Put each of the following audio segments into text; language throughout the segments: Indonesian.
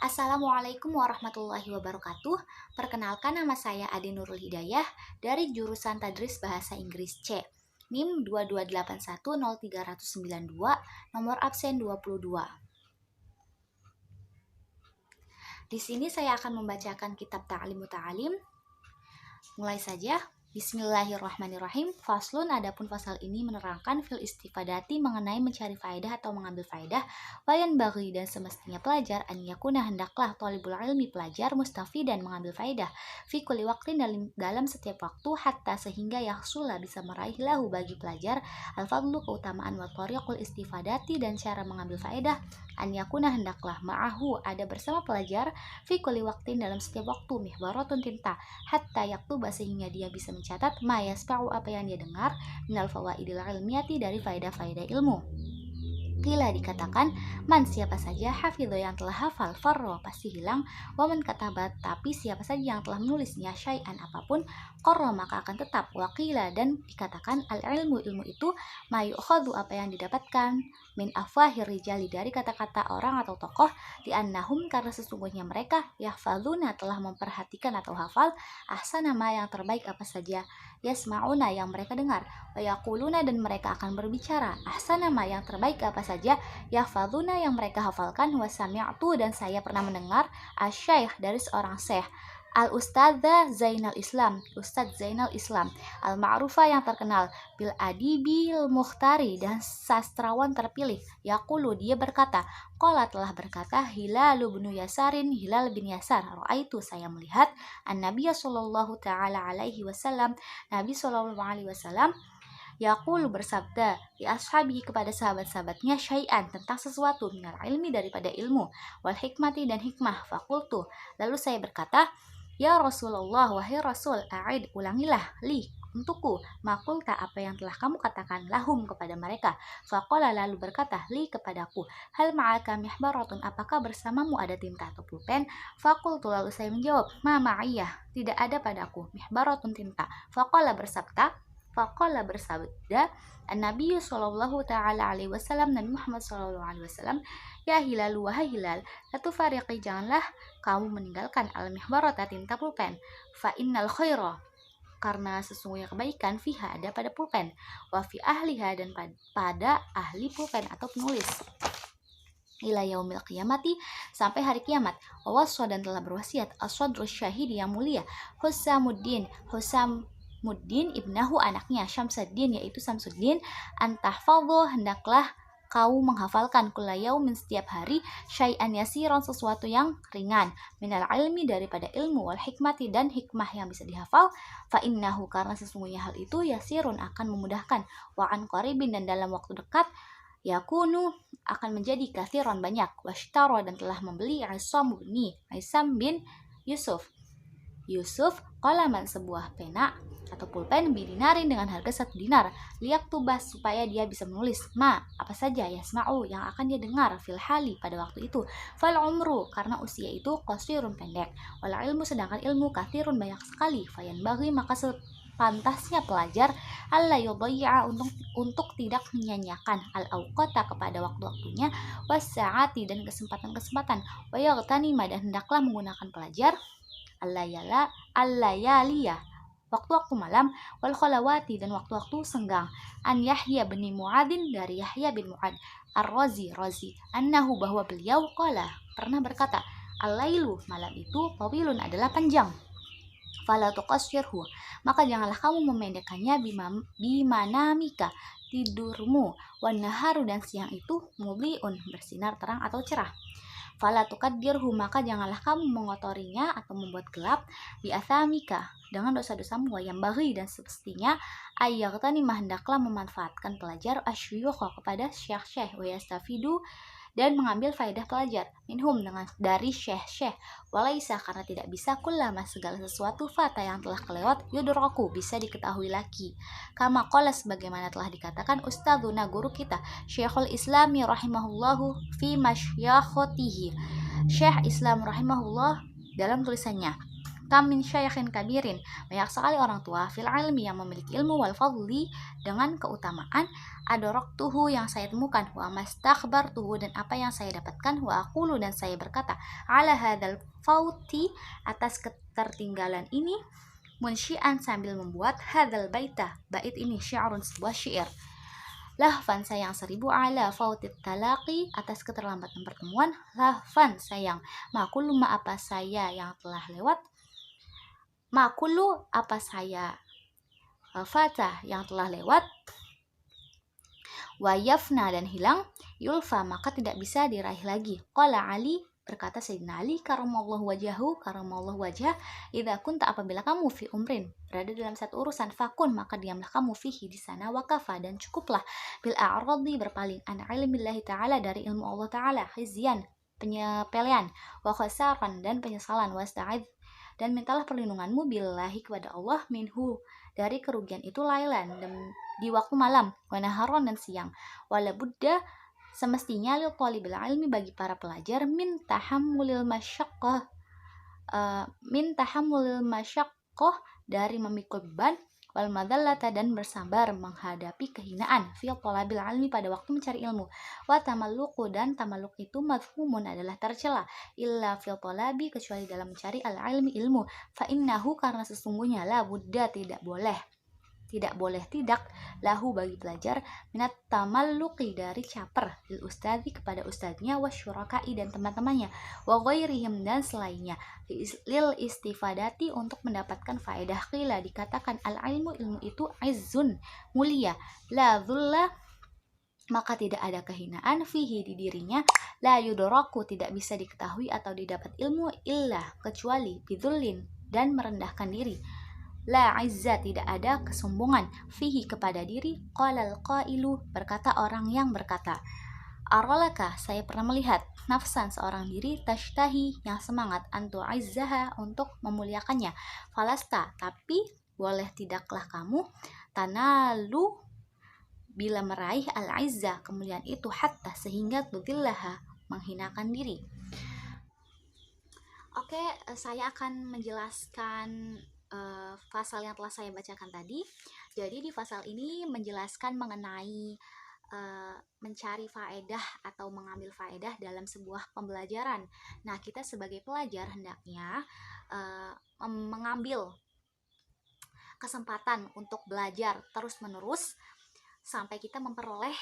Assalamualaikum warahmatullahi wabarakatuh. Perkenalkan, nama saya Adi Nurul Hidayah dari jurusan Tadris Bahasa Inggris C. NIM 228103092, nomor absen 22. Di sini saya akan membacakan kitab Ta'limu Ta'alim. Mulai saja. Bismillahirrahmanirrahim. Faslun, adapun fasal ini menerangkan fil istifadati mengenai mencari faedah atau mengambil faedah. Wayan bagi, dan semestinya pelajar an yakuna, hendaklah thalibul ilmi, pelajar mustafi dan mengambil faedah fi kulli waqtin, dalam setiap waktu, hatta sehingga yahsula bisa meraih lahu bagi pelajar al fadlu, keutamaan, wa tariqul istifadati dan cara mengambil faedah an yakuna, hendaklah ma'ahu, ada bersama pelajar fi kulli waqtin, dalam setiap waktu, mihbaratun, tinta, hatta yaktuba, sehingga dia bisa mencatat ma yasma'u, apa yang dia dengar, minal fawaidil ilmiyati, dari faedah-faedah ilmu. Qila, dikatakan, man, siapa saja, hafidho, yang telah hafal, farro, pasti hilang, waman, katabat, tapi siapa saja yang telah menulisnya, syai'an, apapun, qorro, maka akan tetap. Waqila, dan dikatakan, al ilmu, ilmu itu, mayu'khadhu, apa yang didapatkan, min afwahir rijali, dari kata-kata orang atau tokoh, li'annahum, karena sesungguhnya mereka, yahfadhuna, telah memperhatikan atau hafal, ahsana ma, yang terbaik apa saja, yasma'una, yang mereka dengar, wayaquluna, dan mereka akan berbicara, ahsana ma, yang terbaik apa saja, yahfadhuna, yang mereka hafalkan, wasami'tu, dan saya pernah mendengar, asyaikh, dari seorang syekh, al-ustadzah Zainal Islam, Ustadz Zainal Islam, al-ma'rufah, yang terkenal, bil adibil mukhtari, dan sastrawan terpilih, yaqulu, dia berkata, qala, telah berkata, Hilal bin Yasarin, Hilal bin Yasar, ra'aitu, saya melihat, an-nabiyya sallallahu ta'ala alaihi wasallam, Nabi sallallahu alaihi wasallam, yaqulu, bersabda, di ashabi, kepada sahabat-sahabatnya, syai'an, tentang sesuatu, minal ilmi, daripada ilmu, wal hikmati, dan hikmah, fakultu, lalu saya berkata, ya Rasulullah, wahai Rasul, a'id, ulangilah, li, untukku, makulta, apa yang telah kamu katakan, lahum, kepada mereka. Faqala, lalu berkata, li, kepadaku, hal ma'aka mihbaratun, apakah bersamamu ada tinta atau pulpen? Fakultu, lalu saya menjawab, ma ma'iyah, tidak ada padaku, mihbaratun, tinta. Faqala, bersabda, an-Nabi sallallahu ta'ala alaihi wasallam, Nabi Muhammad sallallahu alaihi wasallam, ya Hilal, wahai Hilal, latu fariqi, janganlah kamu meninggalkan al-mihbarata, tinta pulpen, fa innal khaira, karena sesungguhnya kebaikan, fiha, ada pada pulpen, wa fi ahliha, dan pada ahli pulpen atau penulis, ila yaumil qiyamati, sampai hari kiamat. Wawaswa, dan telah berwasiat, as-sadrus syahid, yang mulia, Husamuddin ibnahu, anaknya, Syamsuddin, yaitu Samsuddin, antahfadhu, hendaklah kau menghafalkan, kulla yaumin, setiap hari, syai'an yasiran, sesuatu yang ringan, minal ilmi, daripada ilmu, wal hikmati, dan hikmah yang bisa dihafal, fa innahu, karena sesungguhnya hal itu, yasirun, akan memudahkan, wa an qaribin, dan dalam waktu dekat, yakunu, akan menjadi kathiran, banyak, washtara, dan telah membeli, Isam bin Yusuf qalaman, sebuah pena atau pulpen, bidinarin, dengan harga 1 dinar, liak tubas, supaya dia bisa menulis, ma, apa saja, yasma'u, yang akan dia dengar, fil hali, pada waktu itu, fal umru, karena usia itu, qasirun, pendek, wal ilmu, sedangkan ilmu, kathirun, banyak sekali, fayan bagi, maka pantasnya pelajar alla yudayya, untuk tidak menyanyiakan al awqata, kepada waktu-waktunya, wasa'ati, dan kesempatan-kesempatan, wa yaghtanima, dan hendaklah menggunakan pelajar al-layaliyah, waktu-waktu malam, wal khalawati, dan waktu-waktu senggang, an Yahya bin Mu'adzin, dari Yahya bin Mu'adz ar-Razi, annahu, bahwa beliau, qala, pernah berkata, al-lailu, malam itu, tawilun, adalah panjang, fala tuqassirhu, maka janganlah kamu memendekkannya, bimanamika, tidurmu, wan naharu, dan siang itu, mudhi'un, bersinar terang atau cerah, fala tuqaddirhu, maka janganlah kamu mengotorinya atau membuat gelap, bi athamika, dengan dosa-dosamu, wayam bagi, dan semestinya, ayyaghtani, hendaklah memanfaatkan pelajar, asyuyukha, kepada syekh-syekh, wa yastafidu, dan mengambil faedah pelajar, minhum, dari syekh-syekh, walaisa, karena tidak bisa, kullama, segala sesuatu, fata, yang telah kelewat, yudraku, bisa diketahui lagi, kama qala, sebagaimana telah dikatakan ustadzuna, guru kita, Syekhul Islami rahimahullahu fi masyayikhihi, Syekh Islam rahimahullah, dalam tulisannya, Kam min syaikhin kabirin, banyak sekali orang tua fil ilmi yang memiliki ilmu wal fadli dengan keutamaan, adraktuhu yang saya temukan, wa mastakhbartuhu dan apa yang saya dapatkan, wa aqulu dan saya berkata, ala hadzal fauti atas ketertinggalan ini, munsyi'an sambil membuat hadzal baita, bait ini syi'run sebuah syair. Lahfan sayang 1000 ala fautit talaqi atas keterlambatan pertemuan. Lahfan sayang makulu ma apa saya yang telah lewat, makulu apa saya fata yang telah lewat, wayafna dan hilang, yulfa maka tidak bisa diraih lagi. Qala Ali, berkata Sayyidina Ali karamallahu wajahu, karamallahu wajah, idza kunta apabila kamu fi umrin berada dalam satu urusan, fakun maka diamlah kamu fihi di sana, wakafa dan cukuplah, bil a'radi berpaling, an ilmillahi ta'ala dari ilmu Allah ta'ala, khizyan penyepelean, wa khasaran dan penyesalan, wasta'idz dan mintalah perlindunganmu billahi kepada Allah minhu dari kerugian itu, lailan dan di waktu malam, wa naharon dan siang, wala buddha semestinya lil talibil ilmi bagi para pelajar min tahammulil masyaqqah dari memikul beban, wal madallata dan bersabar menghadapi kehinaan, fi talabil ilmi pada waktu mencari ilmu, wa tamalluqu dan tamalluk itu mafhumun adalah tercela, illa fil talabi kecuali dalam mencari al ilmi ilmu, fa innahu karena sesungguhnya la budda tidak boleh tidak lahu bagi pelajar minat tamalluqi dari caper lil ustadzi kepada ustadznya, wasyurakai dan teman-temannya, wa ghairihim dan selainnya, lil istifadati untuk mendapatkan faedah. Qila dikatakan al ilmu itu izzun mulia, la dhulla maka tidak ada kehinaan, fihi di dirinya, la yudraku tidak bisa diketahui atau didapat ilmu illa kecuali bidzullin dan merendahkan diri, la izza tidak ada kesombongan, fihi kepada diri, qalal qailu berkata orang yang berkata, aralaka saya pernah melihat, nafsan seorang diri, tashtahi yang semangat, antu izzaha untuk memuliakannya, falasta tapi boleh tidaklah kamu, tanalu bila meraih al izza kemuliaan itu, hatta sehingga tudillaha menghinakan diri. Oke, saya akan menjelaskan pasal yang telah saya bacakan tadi. Jadi di pasal ini menjelaskan mengenai mencari faedah atau mengambil faedah dalam sebuah pembelajaran. Nah, kita sebagai pelajar hendaknya mengambil kesempatan untuk belajar terus-menerus sampai kita memperoleh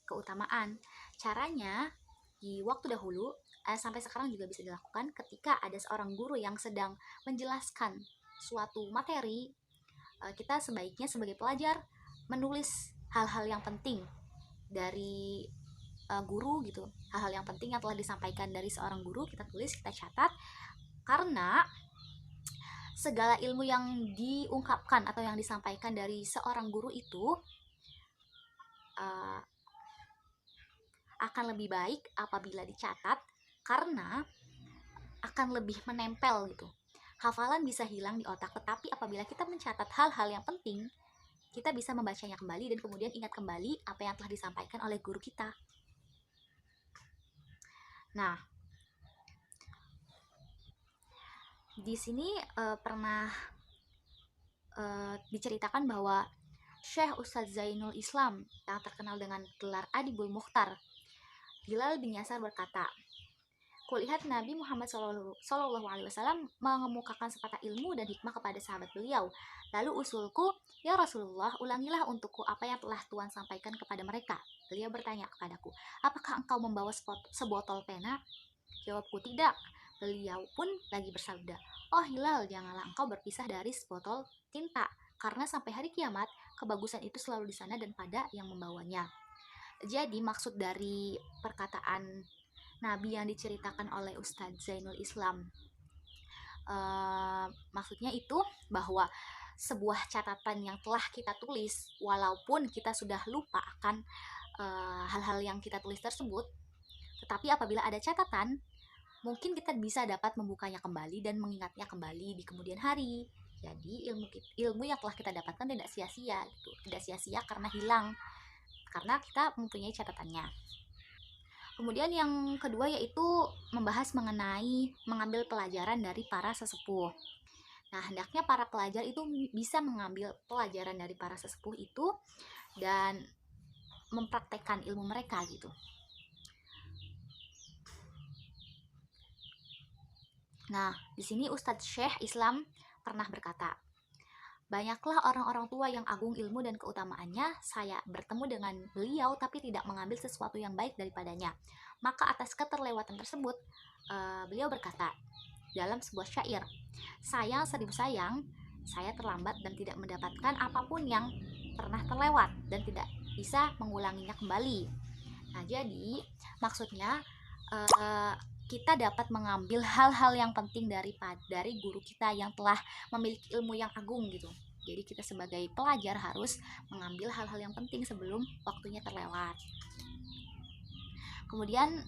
keutamaan. Caranya di waktu dahulu sampai sekarang juga bisa dilakukan ketika ada seorang guru yang sedang menjelaskan suatu materi, kita sebaiknya sebagai pelajar menulis hal-hal yang penting dari guru gitu, hal-hal yang penting yang telah disampaikan dari seorang guru kita tulis, kita catat, karena segala ilmu yang diungkapkan atau yang disampaikan dari seorang guru itu akan lebih baik apabila dicatat, karena akan lebih menempel gitu. Hafalan bisa hilang di otak, tetapi apabila kita mencatat hal-hal yang penting, kita bisa membacanya kembali dan kemudian ingat kembali apa yang telah disampaikan oleh guru kita. Nah, di sini pernah diceritakan bahwa Syekh Ustadz Zainul Islam yang terkenal dengan gelar Adibul Mukhtar, Bilal bin Yasar berkata, kulihat Nabi Muhammad SAW mengemukakan sepatah ilmu dan hikmah kepada sahabat beliau. Lalu usulku, ya Rasulullah, ulangilah untukku apa yang telah Tuhan sampaikan kepada mereka. Beliau bertanya kepadaku, apakah engkau membawa sebotol pena? Jawabku, tidak. Beliau pun lagi bersabda, oh Hilal, janganlah engkau berpisah dari sebotol tinta, karena sampai hari kiamat, kebagusan itu selalu di sana dan pada yang membawanya. Jadi maksud dari perkataan Nabi yang diceritakan oleh Ustadz Zainul Islam, maksudnya itu bahwa sebuah catatan yang telah kita tulis, walaupun kita sudah lupa akan hal-hal yang kita tulis tersebut, tetapi apabila ada catatan, mungkin kita bisa dapat membukanya kembali dan mengingatnya kembali di kemudian hari. Jadi ilmu yang telah kita dapatkan tidak sia-sia gitu, tidak sia-sia karena hilang, karena kita mempunyai catatannya. Kemudian yang kedua yaitu membahas mengenai mengambil pelajaran dari para sesepuh. Nah, hendaknya para pelajar itu bisa mengambil pelajaran dari para sesepuh itu dan mempraktekkan ilmu mereka gitu. Nah, di sini Ustadz Syekh Islam pernah berkata, banyaklah orang-orang tua yang agung ilmu dan keutamaannya, saya bertemu dengan beliau tapi tidak mengambil sesuatu yang baik daripadanya. Maka atas keterlewatan tersebut, beliau berkata dalam sebuah syair, sayang seribu sayang, saya terlambat dan tidak mendapatkan apapun yang pernah terlewat dan tidak bisa mengulanginya kembali. Nah, jadi maksudnya kita dapat mengambil hal-hal yang penting dari guru kita yang telah memiliki ilmu yang agung gitu. Jadi kita sebagai pelajar harus mengambil hal-hal yang penting sebelum waktunya terlewat. Kemudian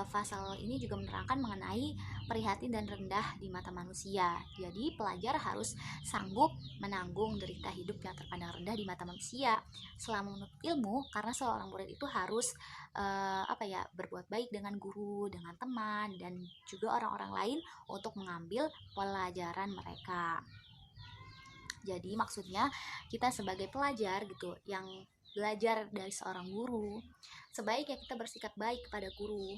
pasal ini juga menerangkan mengenai prihatin dan rendah di mata manusia. Jadi pelajar harus sanggup menanggung derita hidup yang terpandang rendah di mata manusia selama menuntut ilmu, karena seorang murid itu harus berbuat baik dengan guru, dengan teman, dan juga orang-orang lain untuk mengambil pelajaran mereka. Jadi maksudnya kita sebagai pelajar gitu yang belajar dari seorang guru, sebaiknya kita bersikap baik kepada guru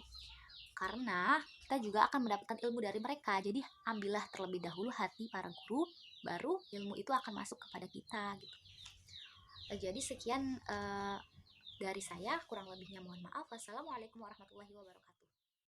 karena kita juga akan mendapatkan ilmu dari mereka. Jadi ambillah terlebih dahulu hati para guru, baru ilmu itu akan masuk kepada kita gitu. Jadi sekian dari saya, kurang lebihnya mohon maaf. Wassalamualaikum warahmatullahi wabarakatuh.